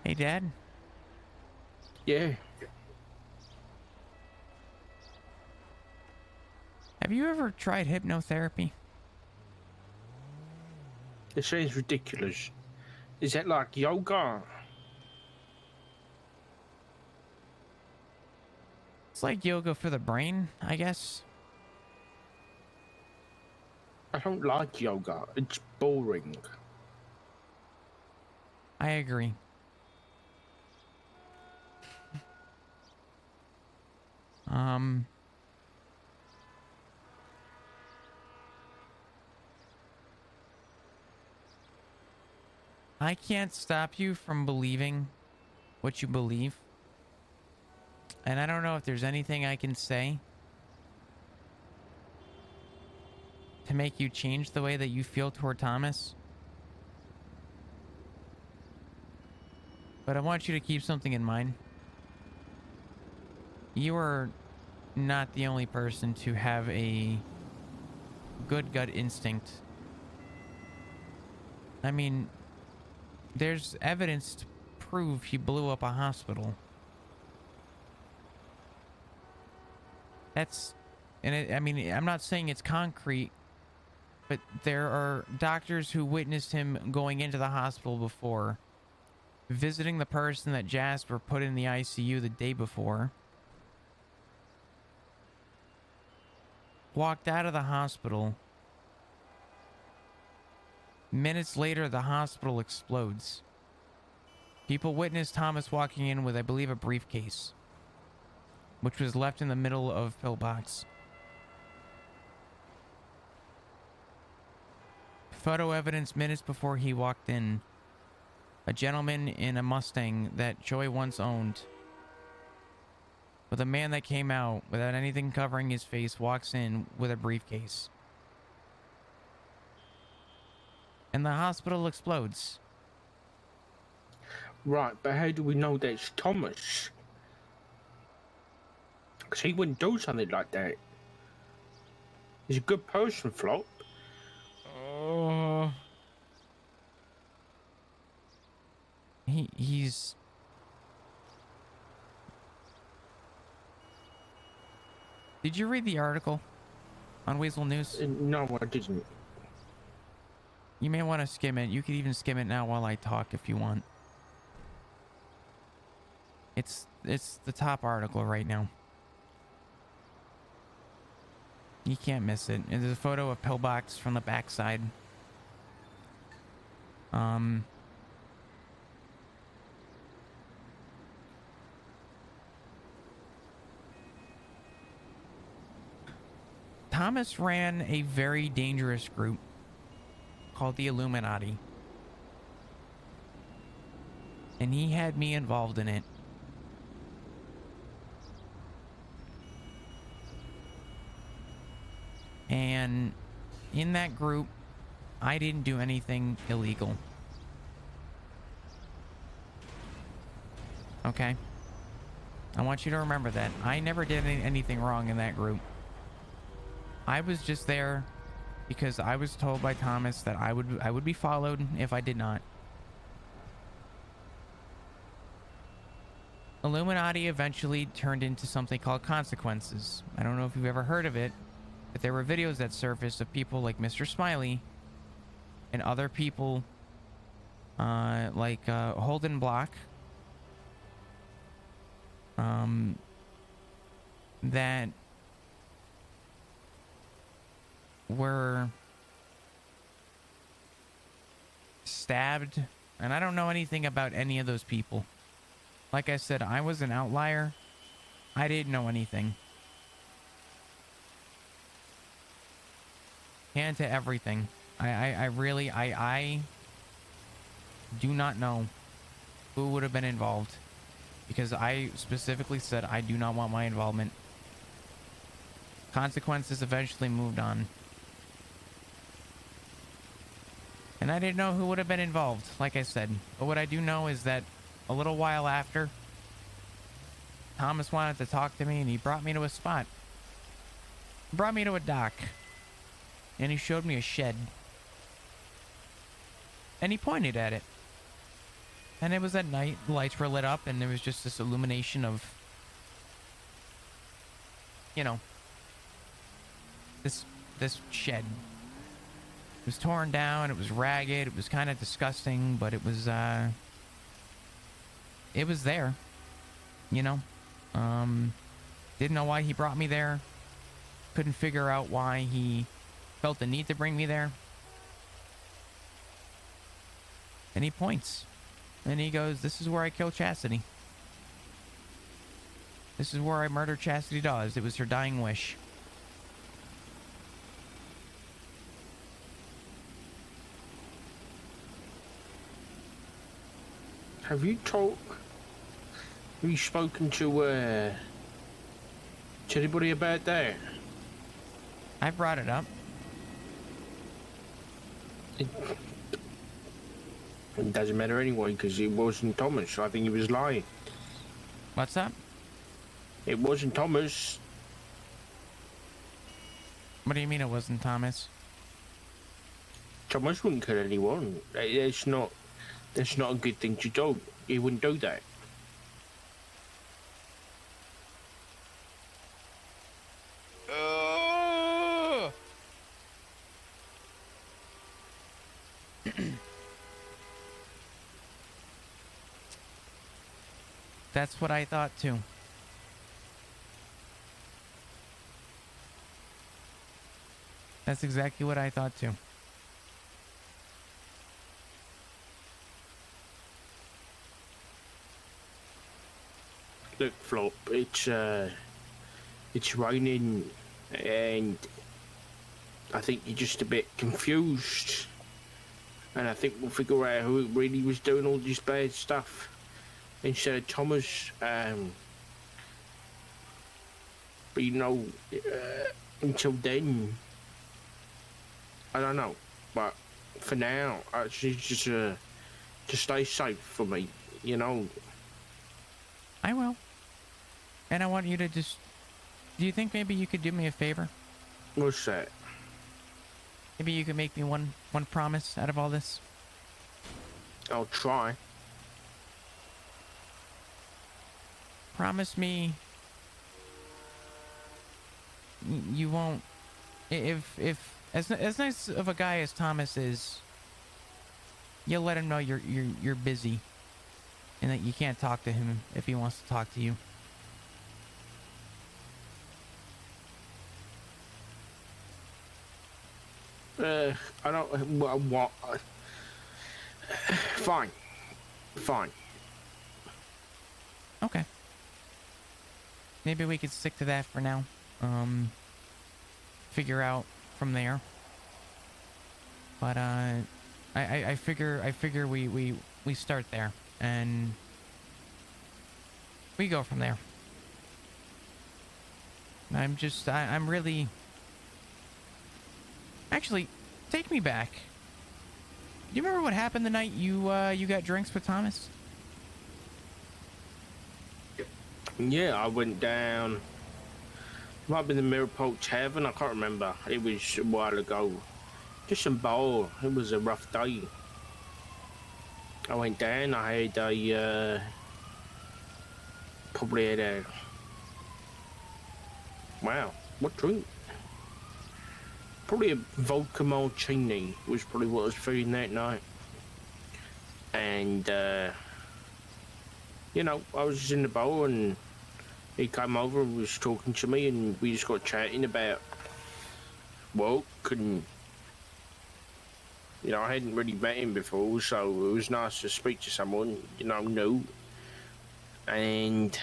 Hey, Dad. Yeah. Have you ever tried hypnotherapy? This sounds ridiculous. Is that like yoga? It's like yoga for the brain, I guess. I don't like yoga. It's boring. I agree. I can't stop you from believing what you believe. And I don't know if there's anything I can say to make you change the way that you feel toward Thomas. But I want you to keep something in mind. You are not the only person to have a good gut instinct. I mean, there's evidence to prove he blew up a hospital. That's, I mean, I'm not saying it's concrete, but there are doctors who witnessed him going into the hospital before, visiting the person that Jasper put in the ICU the day before, walked out of the hospital. Minutes later, the hospital explodes. People witnessed Thomas walking in with, I believe, a briefcase, which was left in the middle of pillbox. Photo evidence minutes before he walked in. A gentleman in a Mustang that Joy once owned, with a man that came out without anything covering his face, walks in with a briefcase. And the hospital explodes. Right, but how do we know that's Thomas? Because he wouldn't do something like that. He's a good person, Flop. He's... Did you read the article on Weasel News? No, I didn't. You may want to skim it. You could even skim it now while I talk if you want. It's the top article right now. You can't miss it. There's a photo of Pillbox from the backside. Thomas ran a very dangerous group called the Illuminati. And he had me involved in it. And in that group, I didn't do anything illegal. Okay? I want you to remember that. I never did anything wrong in that group. I was just there because I was told by Thomas that I would be followed if I did not. Illuminati eventually turned into something called Consequences. I don't know if you've ever heard of it, but there were videos that surfaced of people like Mr. Smiley and other people like Holden Block that were stabbed, and I don't know anything about any of those people. Like I said, I was an outlier. I didn't know anything. And to everything. I really do not know who would have been involved, because I specifically said I do not want my involvement. Consequences eventually moved on. And I didn't know who would have been involved, like I said. But what I do know is that a little while after, Thomas wanted to talk to me, and he brought me to a spot. He brought me to a dock. And he showed me a shed. And he pointed at it. And it was at night, the lights were lit up, and there was just this illumination of, you know, this shed. It was torn down, it was ragged, it was kind of disgusting, but it was there, you know. Didn't know why he brought me there. Couldn't figure out why he felt the need to bring me there. And he points. And he goes, "This is where I killed Chastity. This is where I murdered Chastity Dawes. It was her dying wish." Have you spoken to anybody about that? I brought it up. It doesn't matter anyway, because it wasn't Thomas. I think he was lying. What's up? It wasn't Thomas. What do you mean it wasn't Thomas? Thomas wouldn't kill anyone. That's not a good thing to do. He wouldn't do that. That's what I thought too. That's exactly what I thought too. Look, Flop, it's raining, and I think you're just a bit confused. And I think we'll figure out who really was doing all this bad stuff instead of Thomas. But you know, until then, I don't know. But for now, it's just to stay safe for me, you know. I will. And I want you to just... Do you think maybe you could do me a favor? What's that? Maybe you could make me one promise out of all this? I'll try. Promise me you won't... If as nice of a guy as Thomas is, you'll let him know you're busy and that you can't talk to him if he wants to talk to you. I don't... What? Fine. Okay. Maybe we could stick to that for now. Figure out from there. But I figure we start there and we go from there. I'm really... Actually, take me back. Do you remember what happened the night you got drinks with Thomas? Yeah, I went down. Might have been the Mirapole Tavern. I can't remember. It was a while ago. Just some bar. It was a rough day. I went down. I had probably had a. Wow, what drink? Probably a vodka martini was probably what I was feeling that night. And you know, I was just in the bar and he came over and was talking to me and we just got chatting about work and you know, I hadn't really met him before, so it was nice to speak to someone, you know, new. And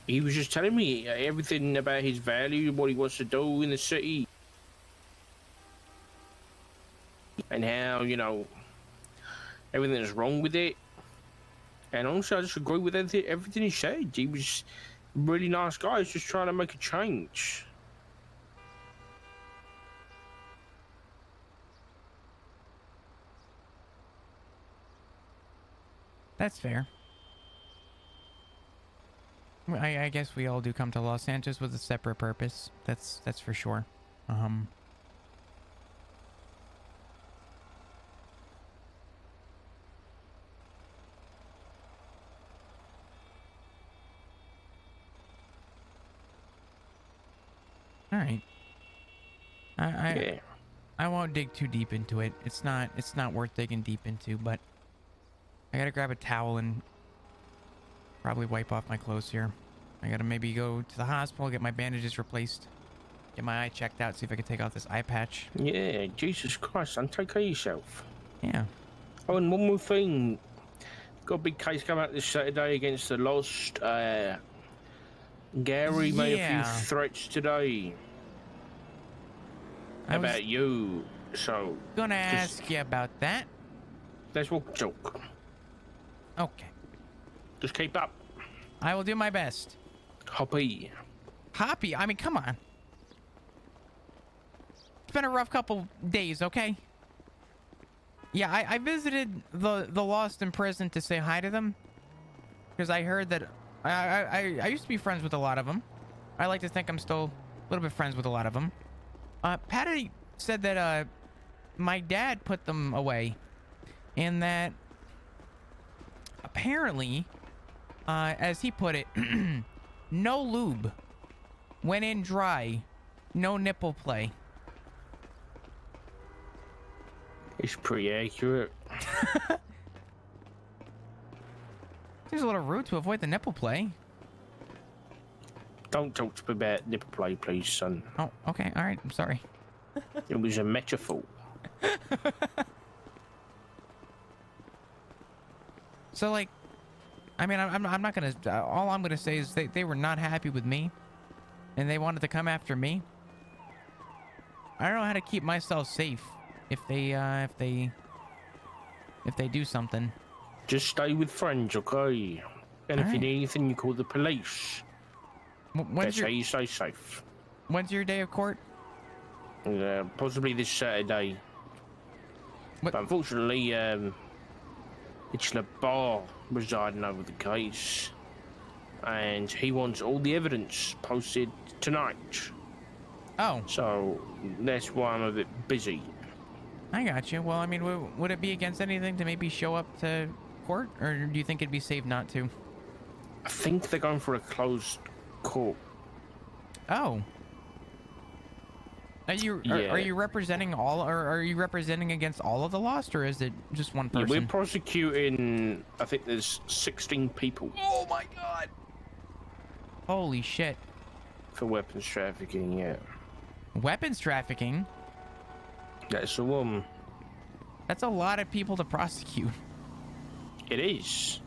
he was just telling me everything about his value, what he wants to do in the city. And how, you know, everything that's wrong with it. And honestly, I just agree with everything he said. He was a really nice guy. He's just trying to make a change. That's fair. I guess we all do come to Los Santos with a separate purpose. That's for sure. All right. Yeah. I won't dig too deep into it. It's not worth digging deep into, but I gotta grab a towel and probably wipe off my clothes here. I gotta maybe go to the hospital, get my bandages replaced, get my eye checked out, see if I can take off this eye patch. Yeah, Jesus Christ, son, take care of yourself. Yeah. Oh, and one more thing. Got a big case coming out this Saturday against the Lost. Gary made a few threats today about you, so... Gonna ask you about that. Let's walk the joke. Okay. Just keep up. I will do my best. Hoppy. Hoppy? I mean, come on. It's been a rough couple days, okay? Yeah, I visited the Lost in prison to say hi to them. Because I heard that... I used to be friends with a lot of them. I like to think I'm still a little bit friends with a lot of them. Patty said that my dad put them away. And that... apparently, as he put it, no lube. Went in dry. No nipple play. It's pretty accurate. Seems a little rude to avoid the nipple play. Don't talk to me about nipple play, please, son. Oh, okay. All right. I'm sorry. It was a metaphor. So, like, I mean, I'm not gonna... all I'm gonna say is they were not happy with me. And they wanted to come after me. I don't know how to keep myself safe if they do something. Just stay with friends, okay? And if you need anything, you call the police. That's how you stay safe. When's your day of court? Possibly this Saturday. What? But unfortunately, it's Labar presiding over the case. And he wants all the evidence posted tonight. Oh. So that's why I'm a bit busy. I got you. Well, I mean, would it be against anything to maybe show up to court? Or do you think it'd be safe not to? I think they're going for a closed court. Oh. Are you representing all, or are you representing against all of the Lost, or is it just one person? Yeah, we're prosecuting, I think there's 16 people. Oh my god! Holy shit. For weapons trafficking, yeah. Weapons trafficking? That's the one. That's a lot of people to prosecute. It is.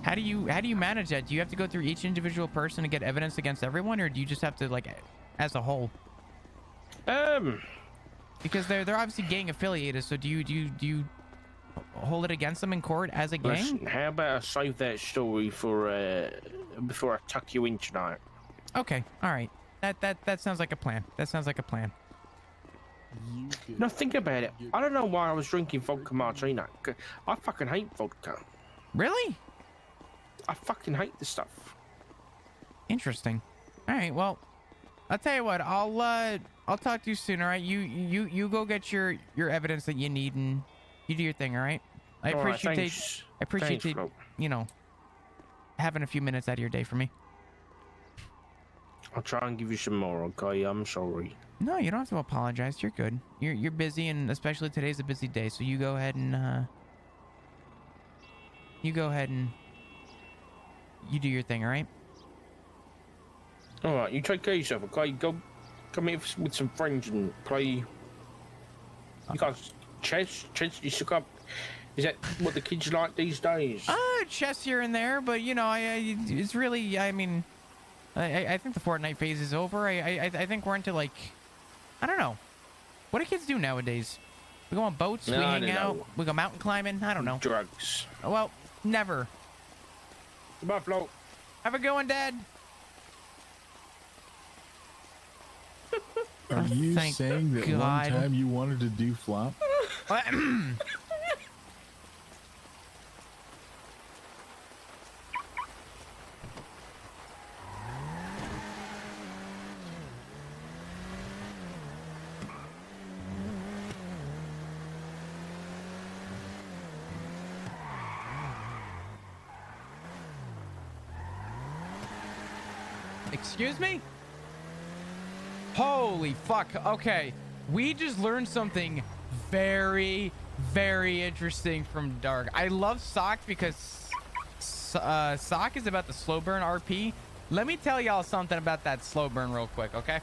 How do you manage that? Do you have to go through each individual person to get evidence against everyone, or do you just have to, like, as a whole? Because they're obviously gang affiliated, so do you hold it against them in court as a gang? Listen, how about I save that story for before I tuck you in tonight? Okay, all right. That sounds like a plan. That sounds like a plan. No, think about it. I don't know why I was drinking vodka martini. I fucking hate vodka. Really? I fucking hate this stuff. Interesting. All right. Well, I'll tell you what. I'll talk to you soon. All right. You go get your evidence that you need, and you do your thing. All right. I All right, appreciate thanks. I appreciate Thanks, Flo. you know, having a few minutes out of your day for me. I'll try and give you some more, okay? I'm sorry. No, you don't have to apologize. You're good. You're busy, and especially today's a busy day. So you go ahead and you do your thing. All right. All right, you take care of yourself, okay? Go come here with some friends and play. You guys chess? You suck up. Is that what the kids like these days? Chess here and there, but you know, it's really. I mean, I think the Fortnite phase is over. I think we're into like, I don't know. What do kids do nowadays? We go on boats. No, we I hang don't out. know. We go mountain climbing. I don't know. Drugs. Well, never. Goodbye, Flo. Have a good one, Dad. Are you thank saying that one God. time you wanted to do flop? Excuse me? Holy fuck. Okay. We just learned something very, very interesting from Dark. I love Sock because Sock is about the slow burn RP. Let me tell y'all something about that slow burn real quick, okay?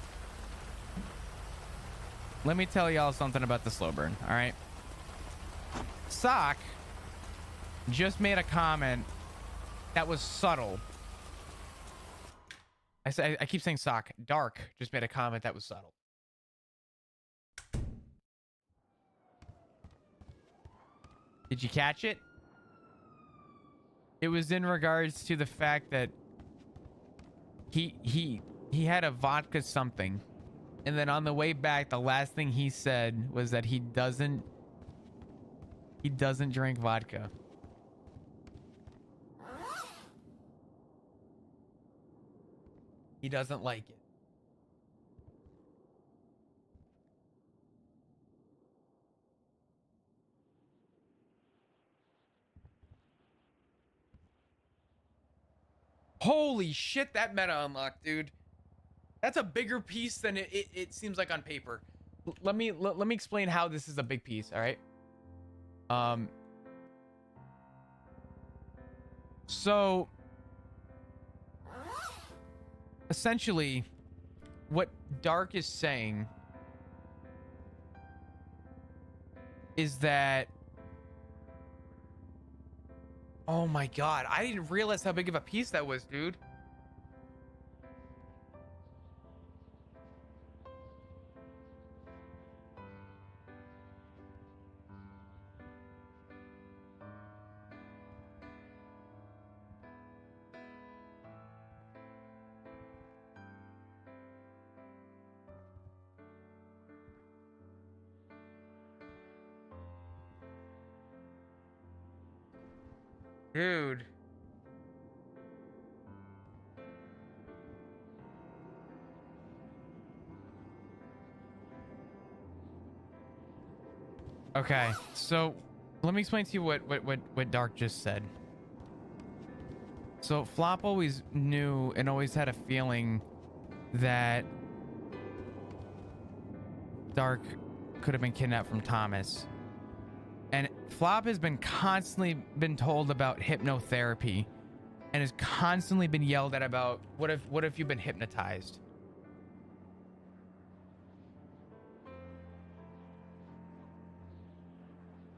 Let me tell y'all something about the slow burn, all right? Sock just made a comment that was subtle. I keep saying Sock. Dark just made a comment that was subtle. Did you catch it? It was in regards to the fact that he had a vodka something, and then on the way back, the last thing he said was that he doesn't drink vodka. He doesn't like it. Holy shit, that meta unlocked, dude. That's a bigger piece than it seems like on paper. Let me explain how this is a big piece, all right? So essentially what Dark is saying is that, oh my god, I didn't realize how big of a piece that was, dude. Dude. Okay, so let me explain to you what Dark just said. So Flop always knew and always had a feeling that Dark could have been kidnapped from Thomas. And Flop has been constantly been told about hypnotherapy and has constantly been yelled at about what if you've been hypnotized?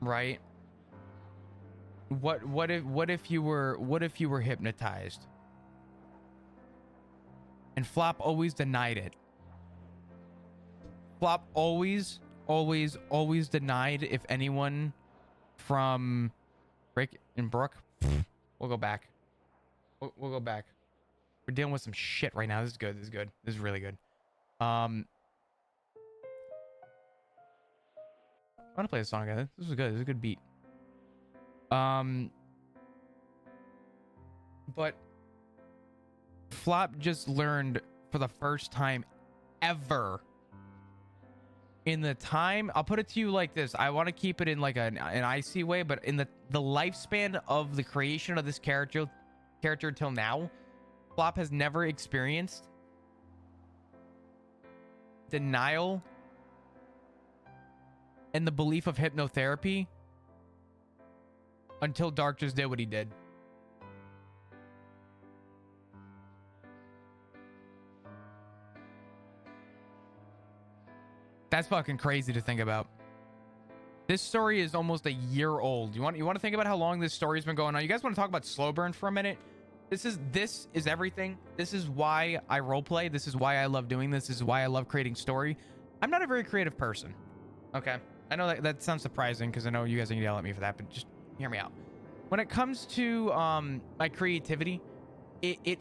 Right? What if you were hypnotized? And Flop always denied it. Flop always denied if anyone from Rick and Brooke. We'll go back. We'll go back. We're dealing with some shit right now. This is good. This is good. This is really good. I want to play the song again. This is good. This is a good beat. But Flop just learned for the first time ever in the time, I'll put it to you like this. I want to keep it in like an icy way, but in the lifespan of the creation of this character till now, Flop has never experienced denial and the belief of hypnotherapy until Dark just did what he did. That's fucking crazy to think about. This story is almost a year old. You want to think about how long this story's been going on? You guys want to talk about slow burn for a minute? This is everything. This is why I roleplay. This is why I love doing this. This is why I love creating story. I'm not a very creative person. Okay. I know that sounds surprising because I know you guys are gonna yell at me for that, but just hear me out. When it comes to my creativity, it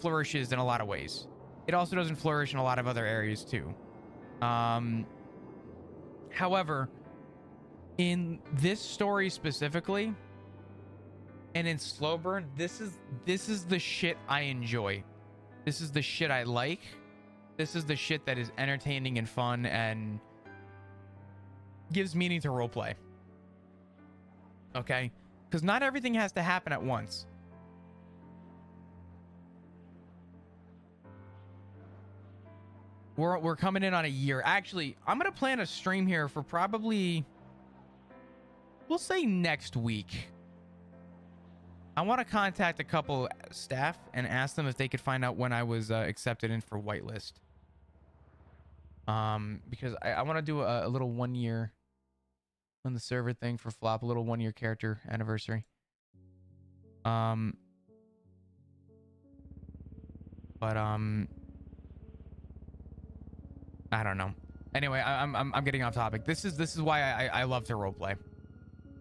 flourishes in a lot of ways. It also doesn't flourish in a lot of other areas too. However, in this story specifically, and in slow burn, this is the shit I enjoy. This is the shit I like. This is the shit that is entertaining and fun and gives meaning to roleplay. Okay? Because not everything has to happen at once. We're coming in on a year. Actually, I'm gonna plan a stream here for probably, we'll say next week. I want to contact a couple staff and ask them if they could find out when I was accepted in for whitelist. Because I want to do a little 1 year on the server thing for Flop, a little 1 year character anniversary. But I don't know. Anyway, I'm getting off topic. This is why I love to roleplay.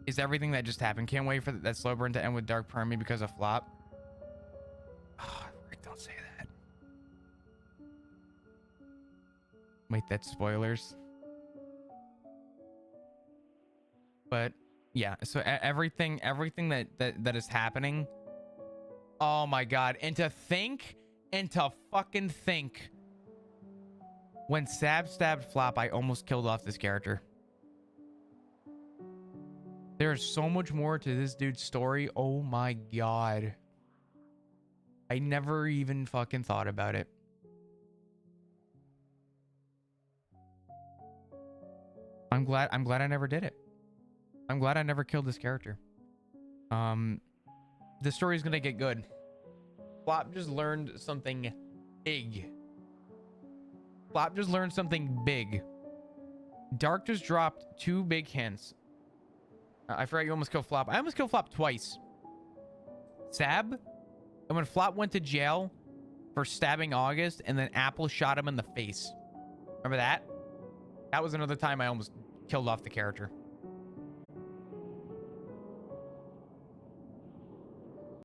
Is everything that just happened. Can't wait for that slow burn to end with Dark Permy because of Flop. Oh, Rick, don't say that. Wait, that's spoilers. But yeah, so everything that is happening. Oh my god. And to fucking think. When Sab stabbed Flop, I almost killed off this character. There's so much more to this dude's story. Oh my god. I never even fucking thought about it. I'm glad I never did it. I'm glad I never killed this character. The story's gonna get good. Flop just learned something big. Flop just learned something big. Dark just dropped 2 big hints. I forgot you almost killed Flop. I almost killed Flop twice. Sab, and when Flop went to jail for stabbing August, and then Apple shot him in the face. Remember that? That was another time I almost killed off the character.